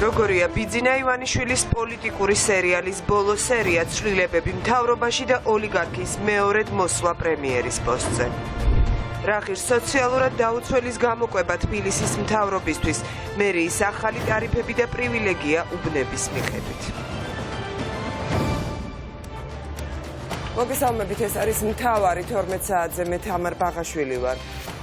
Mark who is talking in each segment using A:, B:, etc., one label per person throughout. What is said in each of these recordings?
A: როგორია ბიძინა ივანიშვილის პოლიტიკური სერიალის ბოლო სერია ცვლილებები მთავრობაში და ოლიგარქის მეორედ მოსვლა პრემიერის პოსტზე. რა ღირს სოციალურად დაუცველის გამოყვება თბილისის მთავრობისთვის, მერიის ახალი ტარიფები და პრივილეგია უბნების მიხედვით. მოგესალმებით, ეს არის მთავარი 12 საათზე, მე თამარ ბაღაშვილი ვარ.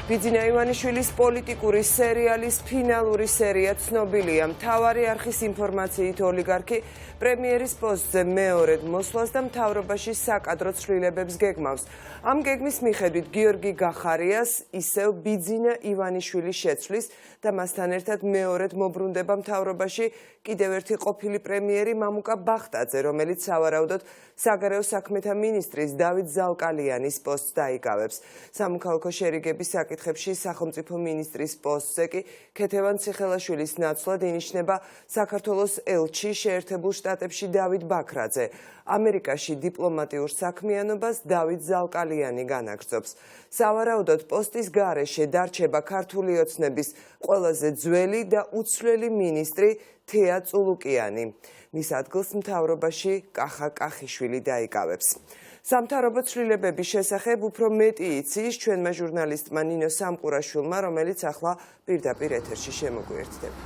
A: ბიძინა ივანიშვილის პოლიტიკური სერიალის ფინალური სერია ცნობილია. მთავარი არხის ინფორმაციით ოლიგარქი პრემიერის პოსტზე მეორედ მოსვლას და მთავრობაში საკადრო ცვლილებებს გეგმავს. ამ გეგმის მიხედვით გიორგი გახარიას ისევ ბიძინა ივანიშვილის შეცვლის და მასთან ერთად მეორედ მობრუნდება მთავრობაში კიდევ ერთი ყოფილი პრემიერი მამუკა ბახტაძე, რომელიც სავარაუდოდ საგარეო საქმეთა მინისტრის დავით ზალკალიანის პოსტს დაიკავებს. სამოქალაქო შერიგების საკითხებში სახელმწიფო მინისტრის პოსტზე კი ქეთევან ციხელაშვილის ნაცვლად ინიშნება საქართველოს ელჩი შეერთებულ შტატებში დავით ბაქრაძე. ამერიკაში დიპლომატიურ საქმიანობას დავით ზალკალიანი განაგრძობს. სავარაუდოდ პოსტის გარეშე დარჩება ქართული ოცნების ყველაზე ძველი და უცვლელი მინისტრი თეა წულუკიანი. მის ადგილს მთავრობაში კახა კახიშვილი დაიკავებს. სამთავრობო ცვლილებების შესახებ უფრო მეტი იცის ჩვენმა ჟურნალისტმა ნინო სამყურაშვილმა, რომელიც ახლა პირდაპირ ეთერში შემოგვიერთდება.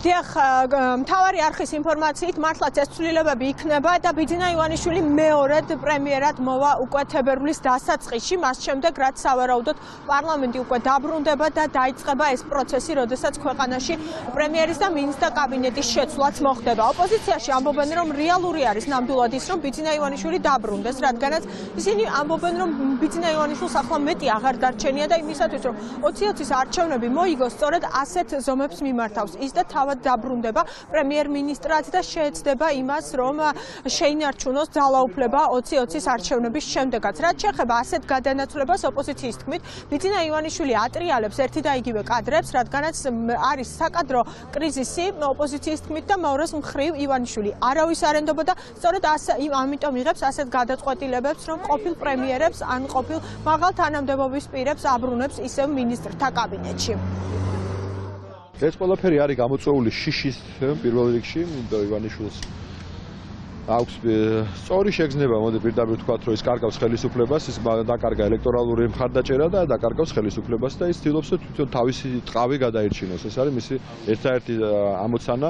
B: მთავარი არხის ინფორმაციით მართლაც ეს ცვლილებები იქნება და ბიძინა ივანიშვილი მეორედ პრემიერად მოვა უკვე თებერვლის დასაწყისში, მას შემდეგ რაც სავარაუდოდ პარლამენტი უკვე დაბრუნდება და დაიწყება ეს პროცესი, როდესაც ქვეყანაში პრემიერის და მინისტრთა კაბინეტის შეცვლაც მოხდება. ოპოზიციაში ამბობენ, რომ რეალური არის ნამდვილად ის, რომ ბიძინა ივანიშვილი დაბრუნდეს, რადგანაც ისინი ამბობენ, რომ ბიძინა ივანიშვილს ახლა მეტი აღარ დარჩენია და იმისათვის, რომ 2020-ის არჩევნები მოიგოს, სწორედ ასეთ ზომებს მიმართავს. ის და თავად დაბრუნდება პრემიერ-მინისტრად და შეეცდება იმას, რომ შეინარჩუნოს ძალაუფლება 2020-ის არჩევნების შემდეგაც. რაც შეეხება ასეთ გადანაცვლებას ოპოზიციის თქმით, ბიძინა ივანიშვილი ატრიალებს ერთი და იგივე კადრებს, რადგანაც არის საკადრო კრიზისი ოპოზიციის თქმით და მეორეს მხრივ ივანიშვილი არავის არ ენდობა და სწორედ ამიტომ იღებს ასეთ გადაწყვეტილებებს, რომ ყოფილ პრემიერებს ან ყოფილ მაღალ თანამდებობის პირებს აბრუნებს ისევ მინისტრთა კაბინეტში.
C: ეს ყველაფერი არის გამოწვეული შიშის პირველ რიგში, ივანიშვილს აქვს სწორი შეგრძნება, მოდი პირდაპირ ვთქვათ, რომ ის კარგავს ხელისუფლებას, ის დაკარგა ელექტორალური მხარდაჭერა და დაკარგავს ხელისუფლებას და ის ცდილობს თვითონ თავისი ტყავი გადაირჩინოს. ეს არის მისი ერთადერთი ამოცანა.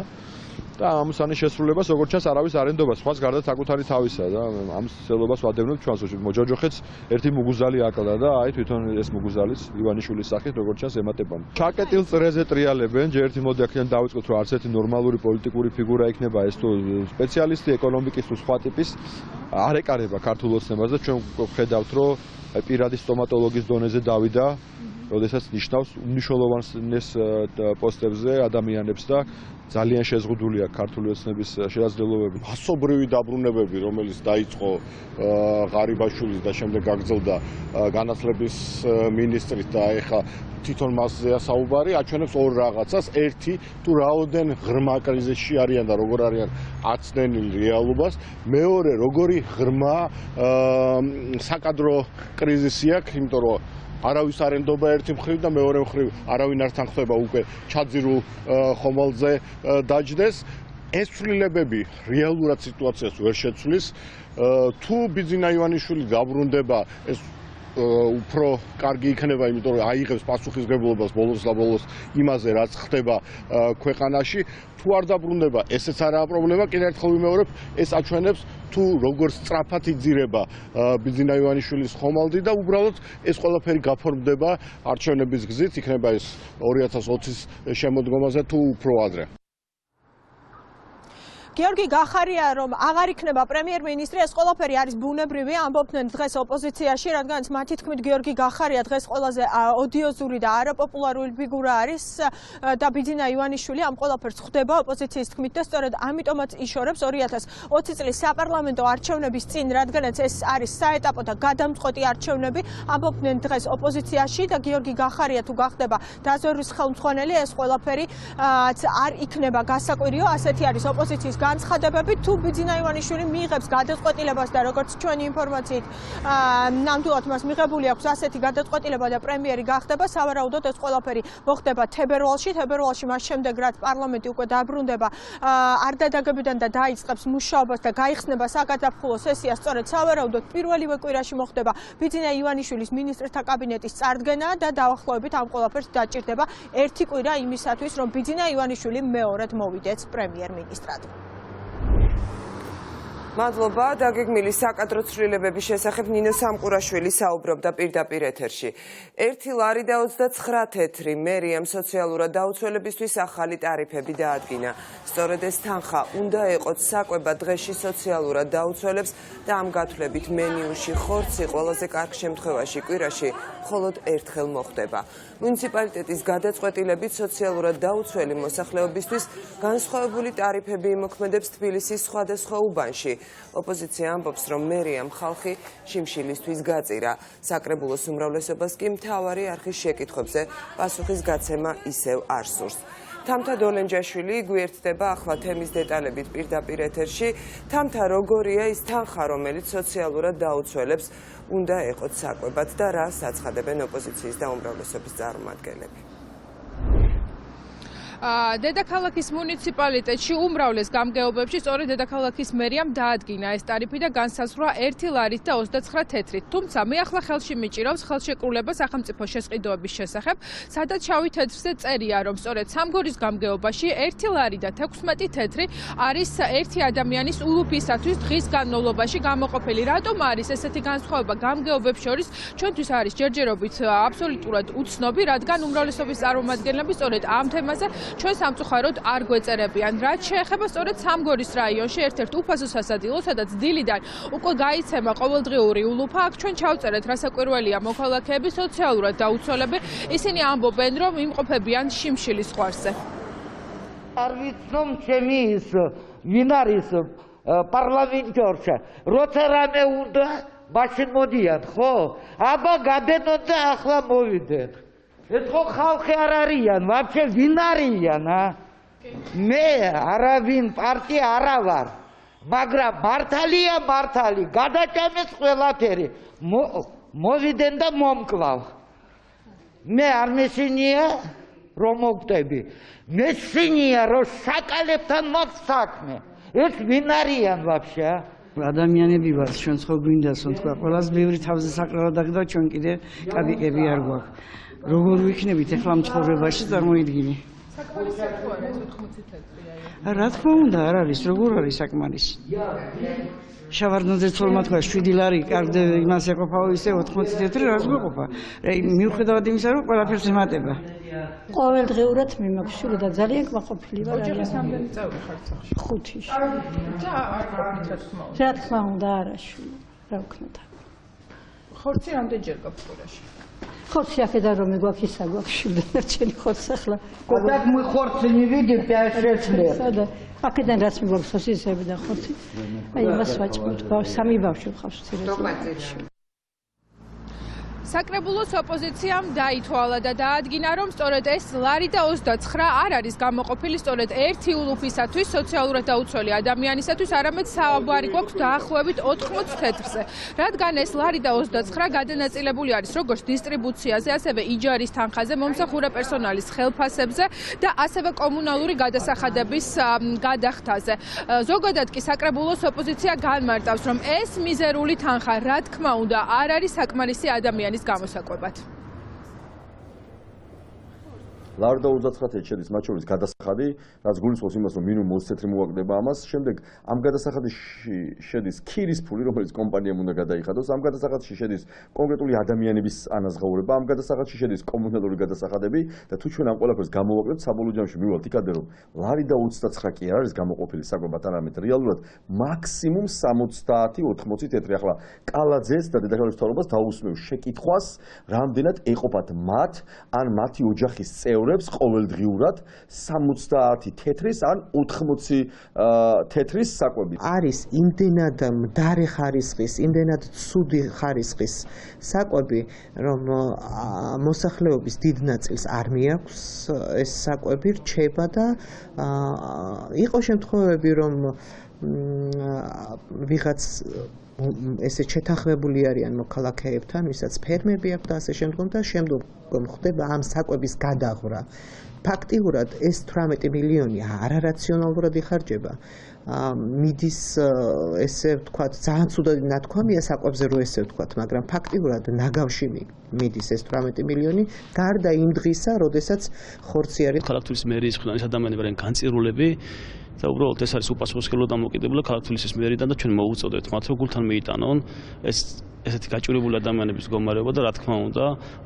C: და ამოცანის შესრულებას როგორც ჩანს არავის არ ენდობა სხვას გარდა საკუთარი თავისა და ამ ცდილობას ვადევნებთ ჩვენს მოჯოჯოხეთს ერთი მუგუზალი აკლდა და აი თვითონ ეს მუგუზალიც ივანიშვილის სახით როგორც ჩანს ემატებიან. ჩაკეტილ წრეზე ტრიალებენ, ჯერ ერთი მოდი აქედან დავიწყოთ, რომ არც ერთი ნორმალური პოლიტიკური ფიგურა იქნება ეს თუ სპეციალისტი ეკონომიკის თუ სხვა ტიპის არ ეკარება ქართულ ოცნებას და ჩვენ ვხედავთ, რომ პირადი სტომატოლოგის დონეზე დავიდა როდესაც ნიშნავს უმნიშვნელოვანეს პოსტებზე ადამიანებს და ძალიან შეზღუდულია ქართული ოცნების შესაძლებლობები.
D: მასობრივი დაბრუნებები, რომელიც დაიწყო ღარიბაშვილის და შემდეგ გაგრძელდა განათლების მინისტრით და ეხლა თვითონ მასზეა საუბარი, აჩვენებს ორ რაღაცას. ერთი, თუ რაოდენ ღრმა კრიზისში არიან და როგორ არიან აცნენილი რეალობას. მეორე, როგორი ღრმა საკადრო კრიზისი აქვს, იმიტომ რომ არავის არ ენდობა ერთი მხრივ და მეორე მხრივ არავინ არ თანხმდება უკვე ჩაძირულ ხომალდზე დაჯდეს. ეს ცვლილებები რეალურად სიტუაციას ვერ შეცვლის. თუ ბიძინა ივანიშვილი დაბრუნდება, ეს უფრო კარგი იქნება, იმიტომ რომ აიღებს პასუხისმგებლობას ბოლოს და ბოლოს იმაზე, რაც ხდება ქვეყანაში. თუ არ დაბრუნდება, ესეც არაა პრობლემა. კიდევ ერთხელ ვიმეორებ, ეს აჩვენებს თუ როგორ სწრაფად იძირება ბიძინა ივანიშვილის ხომალდი და უბრალოდ ეს ყველაფერი გაფორმდება არჩევნების გზით, იქნება ეს 2020-ის შემოდგომაზე თუ უფრო ადრე.
B: გიორგი გახარია, რომ აღარ იქნება პრემიერ-მინისტრი, ეს ყველაფერი არის ბუნებრივი, ამბობდნენ დღეს ოპოზიციაში, რადგანაც მათი თქმით გიორგი გახარია დღეს ყველაზე ოდიოზური და არაპოპულარული ფიგურა არის და ბიძინა ივანიშვილი ამ ყველაფერს ხვდება ოპოზიციის თქმით და სწორედ ამიტომაც იშორებს 2020 წლის საპარლამენტო არჩევნების წინ, რადგანაც ეს არის საეტაპო და გადამწყვეტი არჩევნები, ამბობდნენ დღეს ოპოზიციაში და გიორგი გახარია თუ გახდება დაზვერვის ხელმძღვანელი, ეს ყველაფერი არ იქნება გასაკვირიო, ასეთი არის ოპოზიციის განცხადებები თუ ბიძინა ივანიშვილი მიიღებს გადაწყვეტილებას და როგორც ჩვენი ინფორმაციით ნამდვილად მას მიღებული აქვს ასეთი გადაწყვეტილება და პრემიერი გახდება, სავარაუდოდ ეს ყველაფერი მოხდება თებერვალში, მას შემდეგ რაც პარლამენტი უკვე დაბრუნდება არდადაგებიდან და დაიწყებს მუშაობას და გაიხსნება საგაზაფხულო სესია, სწორედ სავარაუდოდ პირველივე კვირაში მოხდება ბიძინა ივანიშვილის მინისტრთა კაბინეტის წარდგენა და დაახლოებით ამ ყველაფერს დაჭირდება ერთი კვირა იმისათვის, რომ ბიძინა ივანიშვილი მეორედ მოვიდეს პრემიერ-მინისტრად.
A: მადლობა. დაგეგმილი საკადრო ცვლილებების შესახებ ნინო სამყურაშვილი საუბრობდა პირდაპირ ეთერში. 1 ლარი და 29 თეთრი მერიამ სოციალურად დაუცველებისთვის ახალი ტარიფები დაადგინა. სწორედ ეს თანხა უნდა ეყოთ საკვება დღეში სოციალურად დაუცველებს და ამ გათვლებით მენიუში ხორცი ყველაზე კარგ შემთხვევაში კვირაში მხოლოდ ერთხელ მოხდება. მუნიციპალიტეტის გადაწყვეტილებით სოციალურად დაუცველი მოსახლეობისთვის განსხვავებული ტარიფები იმოქმედებს თბილისის სხვადასხვა უბანში. ოპოზიცია ამბობს, რომ მერიამ ხალხი შიმშილისთვის გაწირა. საკრებულოს უმრავლესობას კი მთავარი არხის შეკითხვებზე პასუხის გაცემა ისევ არ სურს. თამთა დოლენჯაშვილი გვერდდება ახლა თემის დეტალებით პირდაპირ ეთერში. თამთა, როგორია ის თანხა, რომელიც სოციალურად დაუცველებს უნდა ეყოთ საკვებად და რა საცხადებენ ოპოზიციის და უმრავლესობის წარმომადგენლები?
E: დედაქალაქის მუნიციპალიტეტში უმრავლეს გამგეობებში სწორედ დედაქალაქის მერიამ დაადგინა ეს ტარიფი და განსაზღვრა 1 ლარით და 29 თეთრით. თუმცა მე ახლა ხელში მიჭირავს ხელშეკრულება სახელმწიფო შესყიდვების შესახებ, სადაც შავი თეთრზე წერია, რომ სწორედ სამგორის გამგეობაში 1 ლარი და 16 თეთრი არის ერთი ადამიანის ულუფისათვის დღის განმავლობაში გამოყოფილი. რატომ არის ესეთი განსხვავება გამგეობებს შორის? ჩვენთვის არის ჯერჯერობით აბსოლუტურად უცნობი, რადგან უმრავლესობის წარმომადგენლები სწორედ ამ თემაზე ჩვენ სამწუხაროდ არ გვეწერებიან. რაც შეეხება სწორედ სამგორის რაიონში ერთ-ერთ უფასო სასადილოს, სადაც დილიდან უკვე გაიცემა ყოველდღიური ულუფა, აქ ჩვენ ჩავწერეთ რასაკვირველია მოქალაქეები სოციალურად დაუცველები. ისინი ამბობენ, რომ იმყოფებიან შიმშილის ზღვარზე.
F: არ ვიცნობ ჩემი ის ვინ არის პარლამენტში, როცა რამე უნდა მაშინ მოდიან, ხო? აბა გადენოთ და ახლა მოვიდეთ. ეთქო ხალხი არ არიან, ვაფშე ვინ არიან, მე არავინ პარტია არა ვარ, მაგრამ მართალი, გადაჭამეს ყველაფერი, მოვიდენ და მომკლავ. მე არ მესინია, რომ მოვკვდები, მესინია, რომ საკალებთან მაქვს საქმე, ეს ვინ არიან ვაფშე,
G: ადამიანები ვართ, ჩვენ ხო გვინდასო თქვა, ყველაზე ბევრი თავზე საკრავად დაგდა, ჩვენ კიდე კაპიკები არ გვაქვს. როგორ ვიქნებით ახლა მცხოვრებაში წარმოიდგინე.
E: საკმარისია თუ არა ეს 80 თეთრი?
G: რა თქმა უნდა, არ არის, როგორ არის საკმარისი. შავარდნაძე თორმა თქვა 7 ლარი კარგ იმას ეყოფაო ისე 80 თეთრი რას გვეყოფა. მიუხედავად იმისა, რომ ყველაფერს ემატება.
H: ყოველდღიურად მიმოხშული და ძალიან კმაყოფილი ვარ.
E: ოჯახის რამდენი წევრი ხართ სახში?
H: 5-ში.
E: და არ ყოფით რა თქმა უნდა.
H: რა თქმა უნდა, არაშვილი. რა ვქნათ.
E: ხორცი რამდენჯერ გაქვს კვირაში?
H: ხორცი აქედან რომ მეგვაქვს ისა გვაქვს შვილი დარჩენი ხორცი ახლა.
F: გადაგ მე ხორცი მივიდი პიაშეთლე.
H: სადა აქედან რაც მეგვაქვს სოსისები და ხორცი. აი მას ვაჭმობთ. სამი ბავშვი ვყავს ცირე.
E: საკრებულოს ოპოზიციამ დაითვალა და დაადგინა, რომ სწორედ ეს ლარი და 29 არ არის გამოყოფილი სწორედ ერთი ულუფისათვის, სოციალურად დაუცველი ადამიანისათვის, არამედ საუბარი გვაქვს დაახლოებით 80 თეთრზე. რადგან ეს ლარი და 29 გადანაწილებული არის როგორც დისტრიბუციაზე, ასევე იჯარის თანხაზე, მომსახურე პერსონალის ხელფასებზე და ასევე კომუნალური გადასახადების გადახდაზე. ზოგადად კი საკრებულოს ოპოზიცია განმარტავს, რომ ეს მიზერული თანხა, რა თქმა უნდა, არ არის საკმარისი ადამიანის გამოსაკვებად.
I: ლარი და 29 შედის მათ შორის გადასახადი, რაც გულისხმობს იმას, რომ მინიმუმ 20 თეთრი მოაკლდება ამას. შემდეგ ამ გადასახადში შედის ქირის ფული, რომელიც კომპანიამ უნდა გადაიხადოს. ამ გადასახადში შედის კონკრეტული ადამიანების ანაზღაურება, ამ გადასახადში შედის კომუნალური გადასახადები და თუ ჩვენ ამ ყველაფერს გამოვაკლებთ, საბოლოო ჯამში მივვალთ იქამდე, რომ ლარი და 29 კი არ არის გამოყოფილი საკვებად, არამედ რეალურად მაქსიმუმ 70-80 თეთრი. ახლა კალაძეს და დედაქალაქის მთავრობას დაусმევ შეკითხვას, რამდენად ეყოფათ მათ ან მათი ოჯახის წევრებს იმსახურებს ყოველდღიურად 70 თეთრის ან 80 თეთრის საკვები.
J: არის იმდენად მდარე ხარისხის, იმდენად ცუდი ხარისხის საკვები, რომ მოსახლეობის დიდ ნაწილს არ მიაქვს ეს საკვები, რჩება და იყო შემთხვევები, რომ ვიღაც ესე შეთანხმებული არიან მოქალაქეებთან, ვისაც ფერმები აქვს და ასე შემდგომ და შემდგომ ხდება ამ საკვების გადაღვრა. ფაქტიურად ეს 18 მილიონი არარაციონალურად იხარჯება. მიდის ესე ვთქვათ, ძალიან ცუდად ნათქვამია საკვებზე რო ესე ვთქვათ, მაგრამ ფაქტიურად ნაგავში მიდის ეს 18 მილიონი, გარდა იმ დღისა, როდესაც ხორცი არის.
K: ქალაქთვლის მერიის მხრიდან ეს ადამიანები არიან განწირულები და უბრალოდ ეს არის უპასუხისმგებლო დამოკიდებული ქალაქთვლის მერიდან და ჩვენ მოუწოდეთ მათ, რომ გულთან მიიტანონ ესეთი გაჭირებული ადამიანების მდგომარეობა და რა თქმა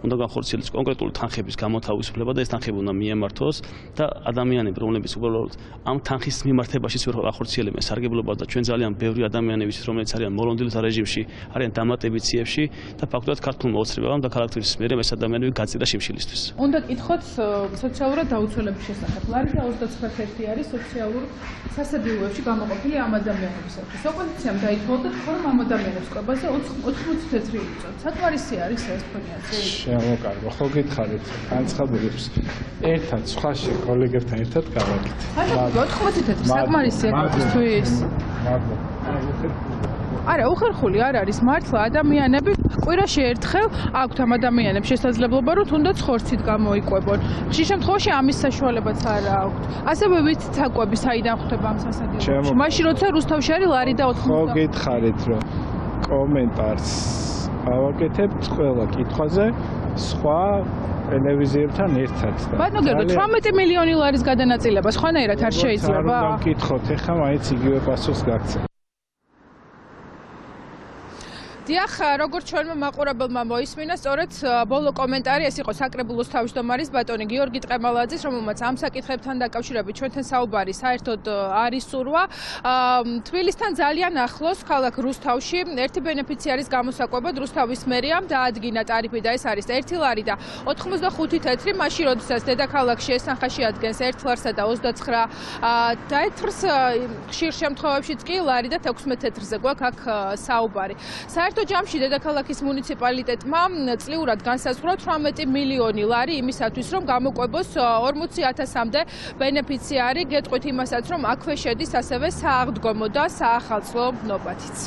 K: უნდა განხორციელდეს კონკრეტული თანხების გამოთავისუფლება და ეს თანხები უნდა მიემართოს და ადამიანები, რომლებიც უბრალოდ ამ თანხის მიმართებაშიც ვერ ახორციელებენ სარგებლობას და ჩვენ ძალიან ბევრი ადამიანების, რომლებიც არიან მოლონდილთა რეჟიმში, არიან დამატებით ციებში და ფაქტობრივად ქართულმა ოცნებამ და ქალაქთვლის მერიამ ეს ადამიანები გაწირა შიმშილისთვის.
E: უნდა კითხოთ სოციალურად დაუცველების შესახებ. ლარი და 39 არის სოციალურ სასადილოებში გამოყოფილი ამ ადამიანებისათვის. ოპოზიციამ დაითხოვა და თქვა, რომ ამ ადამიანებს კვებაზე 80 თეთრი იწვევთ. საკმარისი არის ეს თქვენი აზრი?
L: შემოკარგო, ხო გითხარით, განცხადებებს ერთად სხვაში კოლეგებთან ერთად გავაკეთე.
E: 80 თეთრი საკმარისია ყოველთვის. არა, უხერხული არ არის მართლა ადამიანები კვირაში ერთხელ აქვთ ამ ადამიანებს შესაძლებლობა რომ თუნდაც ხორცით გამოიკვებონ. ხშირ შემთხვევაში ამის საშუალებაც არ აქვთ. ასევე ვით საკვები საიდან ხვდება ამ სასადილოში? მაშინ როცა რუსთავში არის ლარი და 80.
L: ხო გითხარით რომ კომენტარს ავაკეთებთ ყველა კითხვაზე სხვა ტელევიზიებთან ერთად.
E: ბატონო გერგო, 18 მილიონი ლარის გადანაწილება სხვანაირად არ შეიძლება?
L: არ უნდა ვკითხოთ, ეხლა მაინც იგივე პასუხს გაგცემ.
E: დიახ, როგორც ჩვენმა მაყურებელმა მოისმინა, სწორედ ბოლო კომენტარი ეს იყო საკრებულოს თავმჯდომარის ბატონი გიორგი ტყემალაძის, რომელმაც ამ საკითხებთან დაკავშირებით ჩვენთან საუბარი საერთოდ არ ისურვა. თბილისთან ძალიან ახლოს ქალაქ რუსთავში ერთი ბენეფიციარის გამოსაკვებად რუსთავის მერიამ დაადგინა ტარიფი და ეს არის 1 ლარი და 85 თეთრი, მაშინ როდესაც დედაქალაქში ეს თანხა შეადგენს 1 ლარსა და 29 თეთრს, ხშირ შემთხვევებშიც კი ლარი და 16 თეთრზე გვაქვს აქ საუბარი. საერთოდ ჯამში დედაქალაქის მუნიციპალიტეტმა წლიურად განსაზღვრა 18 მილიონი ლარი იმისათვის, რომ გამოკვებოს 40,000-მდე ბენეფიციარი, გეტყვით იმასაც, რომ აქვე შედის ასევე სააღდგომო და საახალწლო ნობათიც.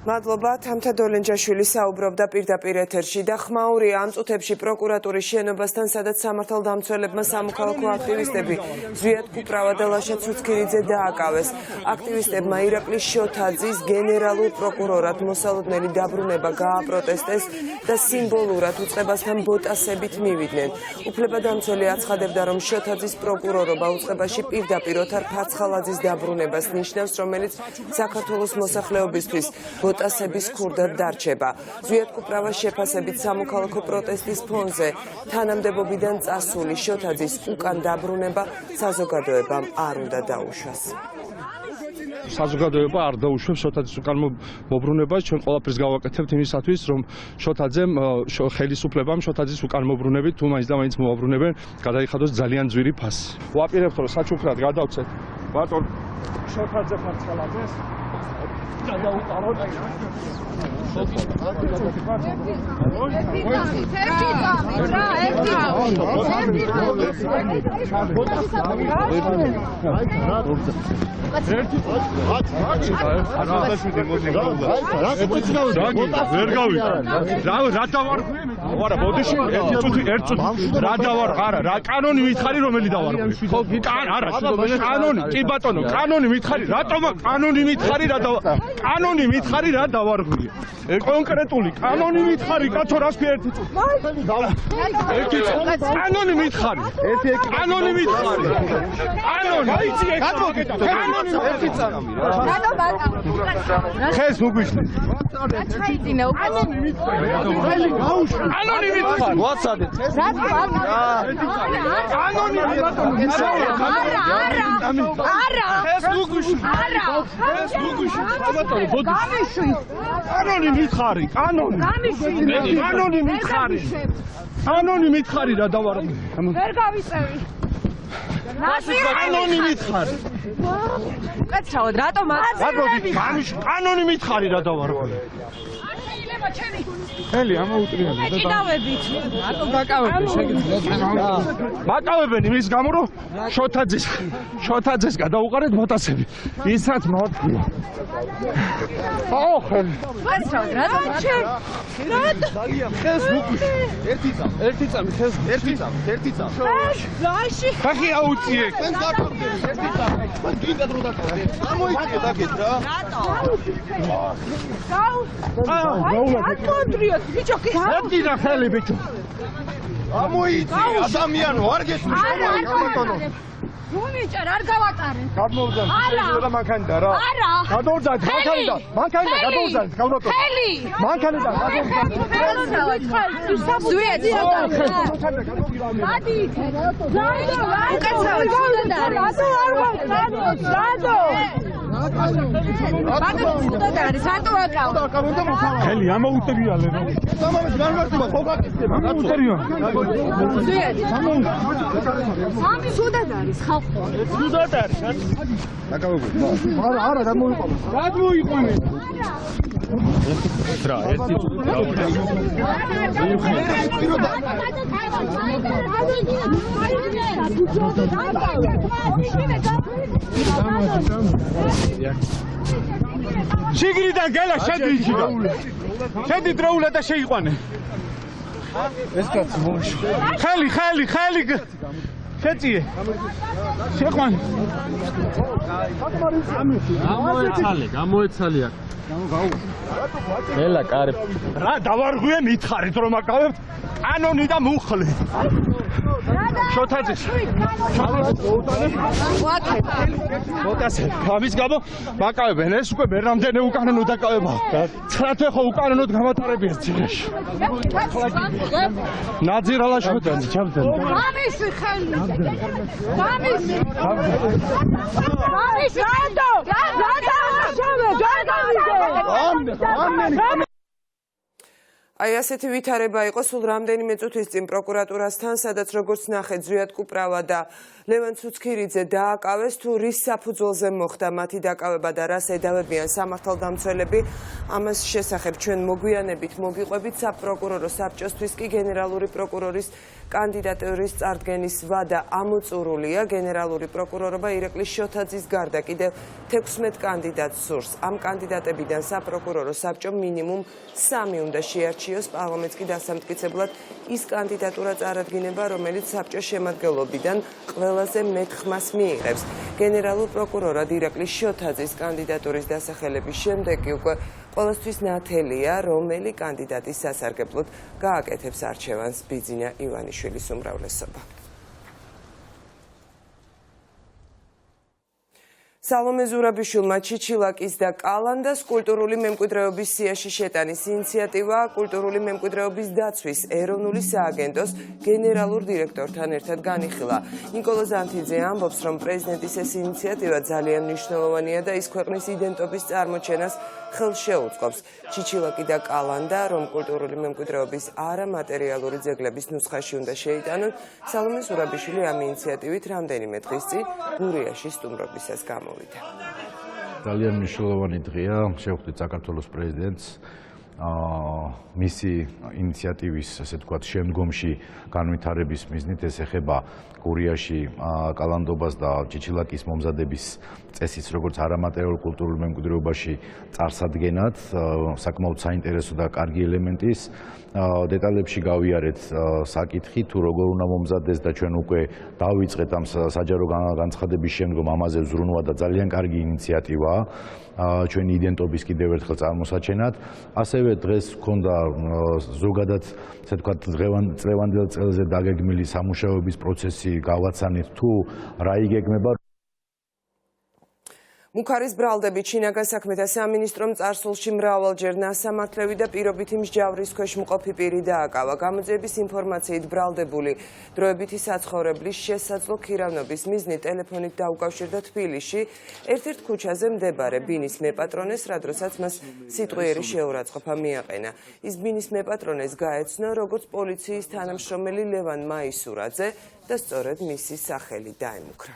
A: მადლობა, თამთა დოლენჯაშვილი საუბრობდა პირდაპირ ეთერში და ხმაურია ამ წუთებში პროკურატურის შენობასთან, სადაც სამართალდამცველებმა სამოქალაქო აქტივისტები ზვიად კუპრავა და ლაშა ცუცქირიძე დააკავეს. აქტივისტებმა ირაკლის შოთაძის გენერალურ პროკურორად მოსალოდნელი დაბრუნება გააპროტესტეს და სიმბოლურად უწყებასთან ბოტასებით მივიდნენ. უფლებადამცველი აცხადებდა, რომ შოთაძის პროკურორობა უწყებაში პირდაპირ ოთარ ფაცხალაძის დაბრუნებას ნიშნავს, რომელიც საქართველოს მოსახლეობისთვის ბოტასების ქურდად დარჩება. ზვიად კუპრავას შეფასებით სამოქალაქო პროტესტის ფონზე თანამდებობიდან წასული შოთაძის უკან დაბრუნება საზოგადოებამ არ უნდა დაუშვას.
C: საზოგადოება არ დაუშვებს შოთაძის უკან მობრუნებას, ჩვენ ყველაფერს გავაკეთებთ იმისათვის, რომ შოთაძემ ხელისუფლებამ შოთაძის უკან მობრუნებით თუ მაინც და მაინც მოაბრუნებენ, გადაიხადოს ძალიან ძვირი ფასი. ვაპირებთ, რომ საჩუქრად გადავცეთ ბატონ შოთაძე ფარცხალაძეს გადაუყაროთ. რა დავარღვი? რა კანონი მითხარი რომელი დავარღვი? არა, კანონი, კი ბატონო, კანონი მითხარი, რატომ კანონი მითხარი რა კანონი მითხარი რა დავარღვი? კონკრეტული კანონი მითხარი, კაცო რას კი ერთი წუთი. კანონი მითხარი. კანონი მითხარი. კანონი. კანონი ერთი წამი რა. ხეს უგვიშნე.
E: ჩაიძინა უკან.
C: კანონი მითხარი. კანონი მითხარი.
E: ვაცადე.
C: კანონი ბატონო.
E: არა.
M: ფესბუქში. კანონი მითხარი, კანონი. კანონი მითხარი. კანონი მითხარი რა დავარო.
E: ვერ გავიწევი.
M: კანონი მითხარი.
E: უკაცრავად, რატომ აწევები?
M: კანონი მითხარი რა დავარო. ხელი ამოუტრიალე და
E: ეკიდავებით.
M: რატომ დაკავებენ შეგიძლიათ? დაკავებენ იმის გამო რომ შოთაძეს გადაუყარეთ მოტაცები. ისაც მოვთქვა. აო ხელი.
E: უკაცრავად, რატომ აწევ?
M: ფესბუქში. ერთი წამი.
E: ლაში.
M: ხახი აუწიე. თქვენ დაკავდეთ ერთი წამი. თქვენ გინდათ რომ დაკავდეთ. გამოიწე დაგეთ რა.
E: აკონტრიოთ ბიჭო კი
M: ეტკინა ხელი ბიჭო გამოიწე ადამიანო არ გესმის გამოტონო
E: გუნიჭერ არ გავატარე
M: გადმოვძან შეიძლება მანქანიდან რა გადმოვძან მანქანიდან გადმოვძან გამოტონო
E: ხელი
M: მანქანიდან
E: გადმოვძან ზუიეთ ადი უკაცრავად რატო არ ვარ
M: ხელი ამოუტრიალე რა სამამეს განვარტება ხო გაკეთდება რატო
E: სამი სუდად არის ხალხო
M: სუდად არის არა რა მოიყვანე რა მოიყვანე რა ერთი შიგრიდან გელა შედი იქიდან შედი დროულად და შეიყვანე ეს კაცი მოიშ ხელი შეწიე შეყვანე გამოეცალე ელა კარი რა დავარღვიე მითხარით რომ აკავებთ კანონი და მუხლი შოთაძეს მოტაცე ამის გამო მაკავებენ ეს უკვე მერამდენე უკანონო დაკავება 9 თვე ხო უკანონოდ გამატარებია ციხეში ნაძირალა შოთაძე ჩავდნენ
E: ამისი ხელი ამისი
A: აი ასეთი ვითარება იყო სულ რამდენიმე წუთის წინ პროკურატურასთან, სადაც როგორც ნახეთ, ზვიად კუპრავა და ლევან ცუცქირიძე დააკავეს, თუ რის საფუძველზე მოხდა მათი დაკავება და რას ედავებიან სამართალდამცველები. ამას შესახებ ჩვენ მოგვიანებით მოგიყვებით. საპროკურორო საბჭოსთვის კი გენერალური პროკურორის კანდიდატურის წარდგენის ვადა ამოწურულია. გენერალური პროკურორობა ირაკლი შოთაძის გარდა კიდევ 16 კანდიდატს სურს. ამ კანდიდატებიდან საპროკურორო საბჭომ მინიმუმ 3 უნდა შეარჩიოს. პარლამენტს კი დასამტკიცებლად ის კანდიდატურა წარადგინება, რომელიც საბჭოს შემადგენლობიდან ყველაზე მეტ ხმას მიიღებს. გენერალურ პროკურორად ირაკლი შოთაძის კანდიდატურის დასახელების შემდეგ კი უკვე ყველასთვის ნათელია, რომელი კანდიდატის სასარგებლოდ გააკეთებს არჩევანს ბიძინა ივანიშვილის უმრავლესობა. სალომე ზურაბიშვილმა ჩიჩილაკის და კალანდას კულტურული მემკვიდრეობის სიაში შეტანის ინიციატივა კულტურული მემკვიდრეობის დაცვის ეროვნული სააგენტოს გენერალურ დირექტორთან ერთად განიხილა. ნიკოლოზ ანთიძე ამბობს, რომ პრეზიდენტის ეს ინიციატივა ძალიან მნიშვნელოვანია და ის ქვეყნის იდენტობის წარმოჩენას ხელს შეუწყობს. ჩიჩილაკი და კალანდა, რომ კულტურული მემკვიდრეობის არამატერიალური ძეგლების ნუსხაში უნდა შეიტანონ, სალომე ზურაბიშვილი ამ ინიციატივით რამდენიმე დღის წინ გურიაში სტუმრობისას გამოვიდა.
N: ძალიან მნიშვნელოვანი დღეა, შევხვდით საქართველოს პრეზიდენტს მისი ინიციატივის, ასე ვთქვათ, შემდგომში განვითარების მიზნით. ეს ეხება გურიაში კალანდობას და ჩიჩილაკის მომზადების წესის, როგორც არამატერიალურ კულტურულ მემკვიდრეობაში წარსადგენად, საკმაოდ საინტერესო და კარგი ელემენტის. დეტალებში გავიარეთ საკითხი, თუ როგორ უნდა მომზადდეს და ჩვენ უკვე დავიწყეთ ამ საჯარო განცხადების შემდგომ ამაზე ზრუნვა და ძალიან კარგი ინიციატივაა ჩვენი იდენტობის კიდევ ერთხელ წარმოსაჩენად. ასევე დღეს ჰქონდა ზოგადად, ასე ვთქვათ, წლევანდელ წელზე დაგეგმილი სამუშაოების პროცესი გავაცანით, თუ რა იგეგმება.
A: მუქარის ბრალდებით შინაგან საქმეთა სამინისტრომ წარსულში მრავალჯერ ნასამართლევი და პირობითი მსჯავრის ქვეშ მყოფი პირი დააკავა. გამოძიების ინფორმაციით ბრალდებული დროებითი საცხოვრებლის შესაძლო ქირავნობის მიზნით ტელეფონით დაუკავშირდა თბილისში ერთ-ერთ ქუჩაზე მდებარე ბინის მეპატრონეს, რა დროსაც მას სიტყვიერი შეურაცხყოფა მიაყენა. ის ბინის მეპატრონეს გაეცნო როგორც პოლიციის თანამშრომელი ლევან მაისურაძე და სწორედ მისი სახელი დაემუქრა.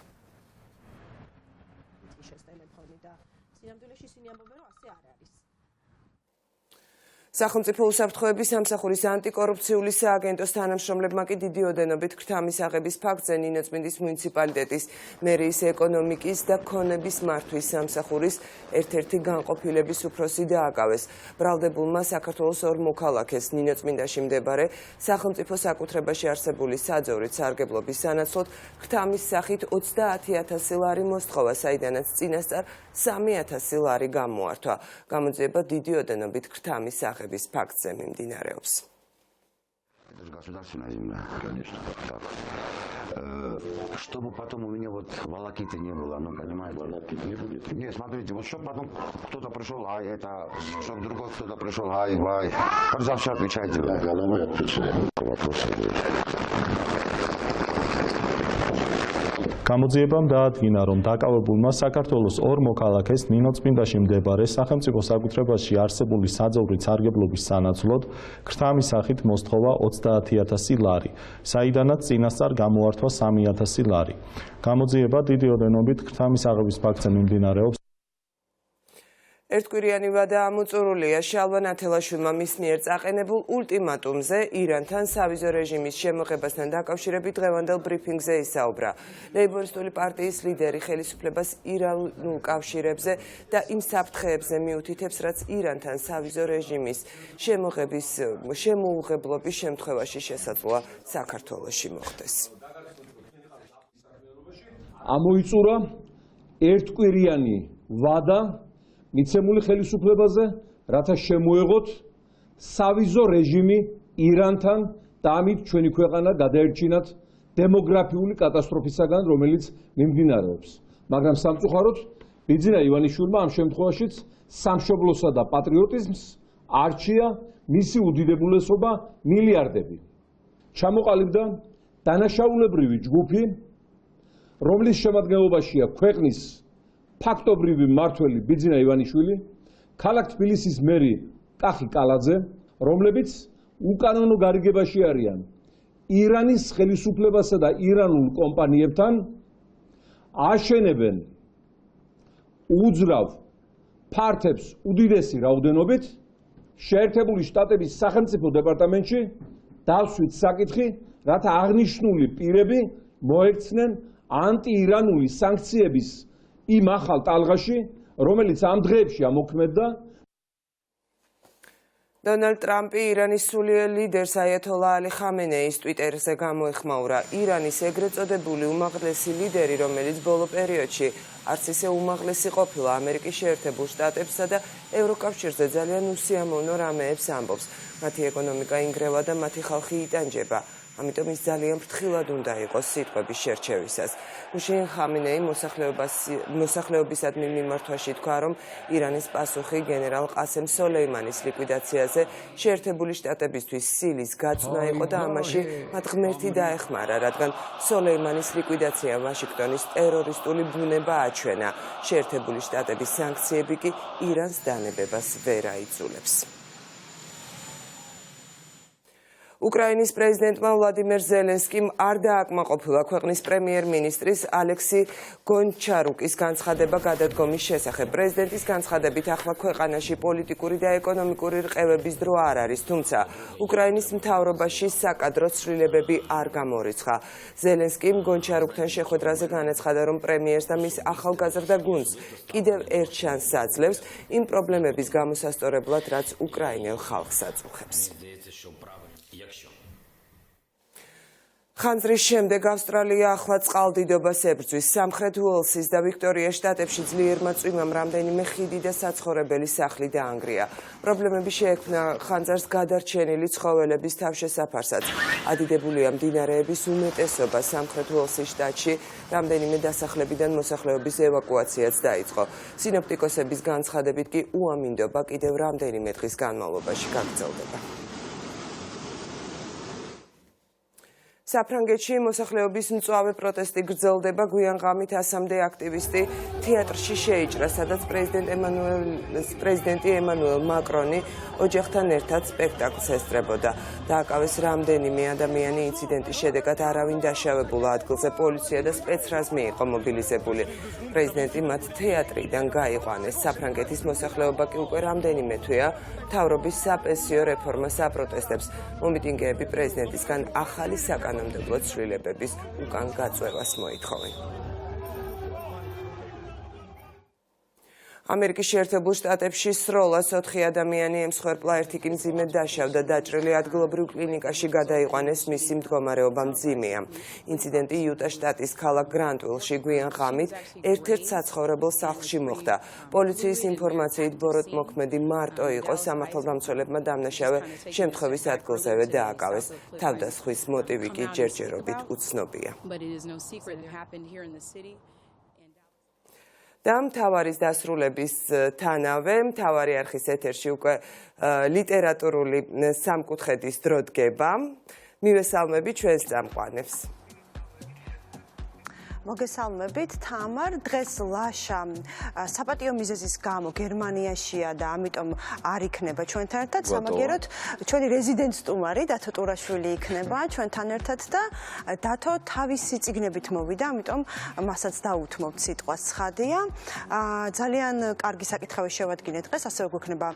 A: სახელმწიფო უსაფრთხოების სამსახურის ანტიკორუფციული სააგენტოს თანამშრომლებმა კი დიდი ოდენობით ქრთამის აღების ფაქტზე ნინოწმინდის მუნიციპალიტეტის მერიის ეკონომიკის და ქონების მართვის სამსახურის ერთ-ერთი განყოფილების უფროსი დააკავეს. ბრალდებულმა საქართველოს ორ მოქალაქეს ნინოწმინდაში მდებარე სახელმწიფო საკუთრებაში არსებული საძოვრით სარგებლობის სანაცვლოდ ქრთამის სახით 30,000 ლარი მოსთხოვა, საიდანაც წინასწარ 3,000 ლარი გამოართვა. გამოძიება დიდი ოდენობით ქრთამის აღების ფაქტზე მიმდინარეობს.
O: Государственная земля, конечно. Так. Чтобы потом у меня вот волокиты не было, ну понимаете? Не будет. Нет, смотрите, вот чтобы потом кто-то пришел, а это, чтобы другой кто-то пришел, ай, вай. За все отвечайте. Да, головой отвечаю. Вопросы будут.
P: გამოძიებამ დაადგინა, რომ დაკავებულმა საქართველოს ორ მოქალაქეს ნინოწმინდაში მდებარე სახელმწიფო საკუთრებაში არსებული საძოვრით სარგებლობის სანაცვლოდ ქრთამის სახით მოსთხოვა 30,000 ლარი, საიდანაც წინასწარ გამოართვა 3,000 ლარი. გამოძიება დიდი ოდენობით ქრთამის აღების ფაქტზე მიმდინარეობს.
A: ერთკვირიანი ვადა ამოწურულია შალვა ათელაშვილმა მის მიერ წაყენებულ ულტიმატუმზე ირანთან სავიზო რეჟიმის შემოღებასთან დაკავშირებით დღევანდელ ბრიფინგზე ისაუბრა. ლეიბორისტული პარტიის ლიდერი ხელისუფლებას ირანულ კავშირებზე და იმ საფრთხეებზე მიუთითებს, რაც ირანთან სავიზო რეჟიმის შემოღების შემოუღებლობის შემთხვევაში შესაძლოა საქართველოში მოხდეს.
Q: ამოიწურა ერთკვირიანი ვადა მიცემული ხელისუფლებაზე, რათა შემოეღოთ სავიზო რეჟიმი ირანთან და ამით ჩვენი ქვეყანა გადაერჩინათ დემოგრაფიული კატასტროფისაგან, რომელიც მიმდინარეობს. მაგრამ სამწუხაროდ ბიძინა ივანიშვილმა ამ შემთხვევაშიც სამშობლოსა და პატრიოტიზმს არჩია მისი უდიდებულესობა მილიარდები. ჩამოყალიბდა დანაშაულებრივი ჯგუფი, რომლის შემადგენლობაშია ქვეყნის ფაქტობრივი მმართველი ბიძინა ივანიშვილი, ქალაქ თბილისის მერი კახი კალაძე, რომლებიც უკანონო გარიგებაში არიან ირანის ხელისუფლებასა და ირანულ კომპანიებთან, აშენებენ უძრავ ფართებს უდიდესი რაოდენობით შეერთებული შტატების სახელმწიფო დეპარტამენტში დავსვით საკითხი, რათა აღნიშნული პირები მოექცნენ ანტიირანული სანქციების იმ ახალ ტალღაში, რომელიც ამ დღეებში ამოქმედდა.
A: დონალდ ტრამპი ირანის სულიერ ლიდერს აიათოლა ალი ხამენეის ტვიტერზე გამოეხმაურა. ირანის ეგრეთ წოდებული უმაღლესი ლიდერი, რომელიც ბოლო პერიოდში არც ისე უმაღლესი ყოფილა ამერიკის შეერთებულ შტატებსა და ევროკავშირზე ძალიან უსიამოვნო რამეებს ამბობს. მათი ეკონომიკა ინგრევა და მათი ხალხი იტანჯება. ამიტომ ის ძალიან ფრთხილად უნდა იყოს სიტყვების შერჩევისას. ჰუშეინ ხამენეი მოსახლეობისადმი მიმართვაში თქვა, რომ ირანის პასუხი გენერალ ყასემ სოლეიმანის ლიკვიდაციაზე შეერთებული შტატებისთვის სილის გაწვნა იყო და ამაში მათ ღმერთი დაეხმარა, რადგან სოლეიმანის ლიკვიდაცია ვაშინგტონის ტერორისტული ბუნება აჩვენა. შეერთებული შტატების სანქციები კი ირანს დანებებას ვერ აიძულებს. უკრაინის პრეზიდენტმა ვლადიმერ ზელენსკიმ არ დააკმაყოფილა ქვეყნის პრემიერ-მინისტრის ალექსი გონჩარუკის განცხადება გადადგომის შესახებ. პრეზიდენტის განცხადებით ახლა ქვეყანაში პოლიტიკური და ეკონომიკური რყევების დრო არ არის, თუმცა უკრაინის მთავრობაში საკადრო ცვლილებები არ გამორიცხა. ზელენსკიმ გონჩარუკთან შეხვედრაზე განაცხადა, რომ პრემიერს და მის ახალგაზრდა გუნდს კიდევ ერთ შანსს აძლევს იმ პრობლემების გამოსასწორებლად, რაც უკრაინელ ხალხს აწუხებს. ხანძრის შემდეგ ავსტრალია ახლა წყალდიდობას ებრძვის. სამხრეთ უელსის და ვიქტორიას შტატებში ძლიერმა წვიმამ რამდენიმე ხიდი და საცხოვრებელი სახლი დაანგრია. პრობლემები შეექმნა ხანძარს გადარჩენილი ცხოველების თავშესაფარსაც. ადიდებულია მდინარეების უმეტესობა სამხრეთ უელსის შტატში, რამდენიმე დასახლებიდან მოსახლეობის ევაკუაციაც დაიწყო. სინოპტიკოსების განცხადებით კი უამინდობა კიდევ რამდენიმე დღის განმავლობაში გაგრძელდება. საფრანგეთში მოსახლეობის მწვავე პროტესტი გრძელდება. გვიან ღამით 100-მდე აქტივისტი თეატრში შეიჭრა, სადაც პრეზიდენტი ემანუელ მაკრონი ოჯახთან ერთად სპექტაკლს ესწრებოდა. დააკავეს რამდენიმე ადამიანი. ინციდენტის შედეგად არავინ დაშავებულა. ადგილზე პოლიცია და სპეცრაზმი იყო მობილიზებული. პრეზიდენტი მათ თეატრიდან გაიყვანეს. საფრანგეთის მოსახლეობა კი უკვე რამდენიმე თვეა მთავრობის საპენსიო რეფორმას აპროტესტებს. მომიტინგეები პრეზიდენტისგან ახალი საკანონმდებლო ცვლილებების უკან გაწევას მოითხოვენ. ამერიკის შეერთებულ შტატებში სროლას 4 ადამიანი ემსხვერპლა, ერთი კი მძიმედ დაშავდა. დაჭრილი ადგილობრივ კლინიკაში გადაიყვანეს, მისი მდგომარეობა მძიმეა. ინციდენტი იუტას შტატის ქალაქ გრანტვილში გვიან ღამით ერთ-ერთ საცხოვრებელ სახლში მოხდა. პოლიციის ინფორმაციით ბოროტმოქმედი მარტო იყო. სამართალდამცველებმა დამნაშავე შემთხვევის ადგილზევე დააკავეს. თავდასხმის მოტივი კი ჯერჯერობით უცნობია. და მთავარის დასრულების თანავე მთავარი არხის ეთერში უკვე ლიტერატურული სამკუთხედის დრო დგება. მივესალმები ჩვენს წამყვანებს.
B: მოგესალმებით, თამარ. დღეს ლაშა საპატიო მიზეზის გამო გერმანიაშია და ამიტომ არ იქნება ჩვენთან ერთად. სამაგიეროდ ჩვენი რეზიდენტ სტუმარი დათო ტურაშვილი იქნება ჩვენთან ერთად და დათო თავისი წიგნებით მოვიდა, ამიტომ მასაც დაუთმობთ სიტყვა ცხადია. ძალიან კარგი საკითხავი შევადგინეთ დღეს, ასევე გვექნება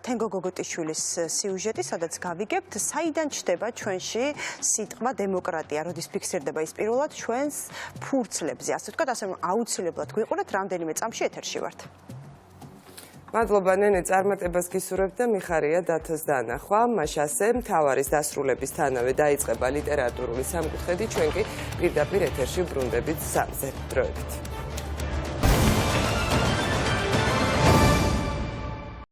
B: თენგო გოგოტიშვილის სიუჟეტი, სადაც გავიგებთ, საიდან ჩდება ჩვენში სიტყვა დემოკრატია, როდის ფიქსირდება ის პირველად ჩვენს ფურცლებზე, ასე ვთქვათ, ასე რომ აუცილებლად გვიყურეთ, რამდენიმე წამში ეთერში ვართ.
A: მადლობა ნენე, წარმატებას გისურვებთ და მიხარია დათოს დანახვა. მაშასე მთავარის დასრულების თანავე დაიწყება ლიტერატურული სამკუთხედი, ჩვენ კი პირდაპირ ეთერში ბრუნდებით 3-ზე დროებით.